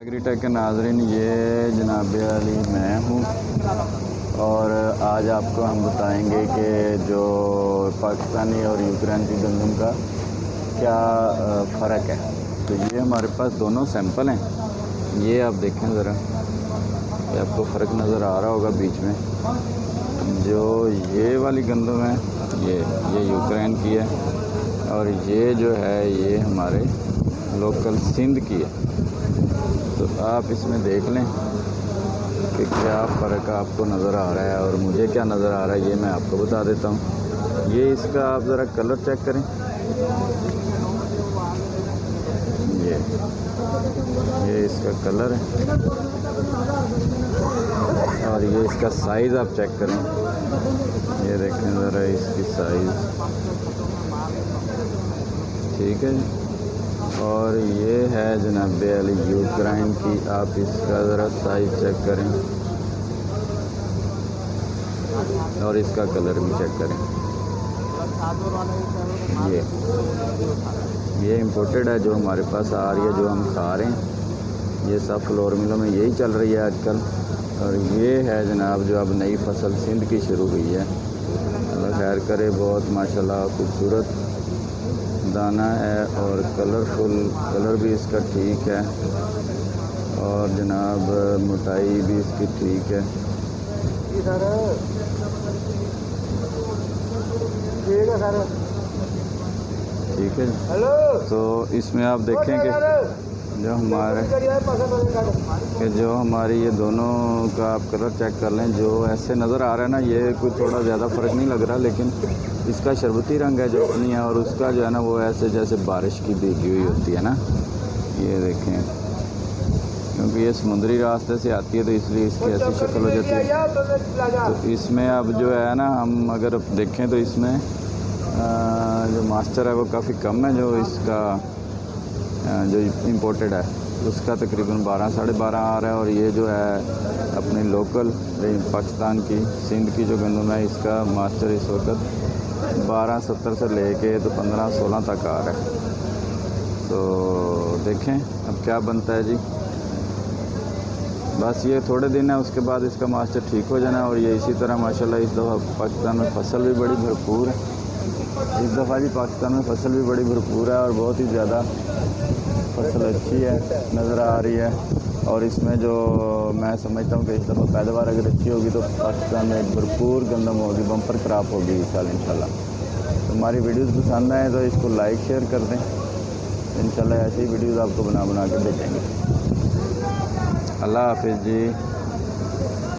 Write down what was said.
Agritech के नाज़रीन, ये जनाब अली मैं हूँ और आज आपको हम बताएंगे कि जो पाकिस्तानी और यूक्रेन की गंदम का क्या फ़र्क है। तो ये हमारे पास दोनों सैंपल हैं। ये आप देखें ज़रा, ये आपको फ़र्क नज़र आ रहा होगा बीच में। जो ये वाली गंदम है ये यूक्रेन की है और ये जो है ये हमारे लोकल सिंध की है। तो आप इसमें देख लें कि क्या फ़र्क आपको नज़र आ रहा है और मुझे क्या नज़र आ रहा है, ये मैं आपको बता देता हूँ। ये इसका आप ज़रा कलर चेक करें, ये इसका कलर है और ये इसका साइज़ आप चेक करें। ये देखें ज़रा इसकी साइज़, ठीक है जी। और ये है जनाब अली यूक्रेन की, आप इसका ज़रा साइज़ चेक करें और इसका कलर भी चेक करें। ये इम्पोर्टेड है जो हमारे पास आ रही है, जो हम खा रहे हैं। ये सब फ्लोर मिलों में यही चल रही है आजकल। और ये है जनाब जो अब नई फसल सिंध की शुरू हुई है। अल्लाह खैर करे, बहुत माशाल्लाह खूबसूरत दाना है और कलरफुल, कलर भी इसका ठीक है और जनाब मोटाई भी इसकी ठीक है। ठीक है। तो इसमें आप देखें कि जो हमारी ये दोनों का आप कलर चेक कर लें। जो ऐसे नज़र आ रहा है ना, ये कोई थोड़ा ज़्यादा फ़र्क नहीं लग रहा, लेकिन इसका शरबती रंग है जो अपनी है और उसका जो है ना वो ऐसे जैसे बारिश की भीगी हुई होती है ना। ये देखें, क्योंकि ये समुद्री रास्ते से आती है तो इसलिए इसकी ऐसी शक्ल हो जाती है। तो इसमें अब जो है ना, हम अगर देखें तो इसमें जो मास्टर है वो काफ़ी कम है। जो इसका जो इम्पोर्टेड है उसका तकरीबन 12 साढ़े 12 आ रहा है और ये जो है अपनी लोकल पाकिस्तान की सिंध की जो गंदम है, इसका मास्टर इस वक्त 12.70 से लेके तो 15-16 तक आ रहा है। तो देखें अब क्या बनता है जी। बस ये थोड़े दिन है, उसके बाद इसका मास्टर ठीक हो जाना। और ये इसी तरह माशाल्लाह इस दफ़ा पाकिस्तान में फसल भी बड़ी भरपूर है। इस दफ़ा जी पाकिस्तान में फसल भी बड़ी भरपूर है और बहुत ही ज़्यादा फसल अच्छी है नज़र आ रही है। और इसमें जो मैं समझता हूँ कि इस दफ़ा पैदावार अगर अच्छी होगी तो पाकिस्तान में एक भरपूर गंदम होगी, बम्पर क्रॉप होगी इस साल इंशाल्लाह। तो हमारी वीडियोज़ पसंद आए तो इसको लाइक शेयर कर दें। इंशाल्लाह ऐसी वीडियोज़ आपको बना के भेजेंगे। अल्लाह हाफिज़ जी।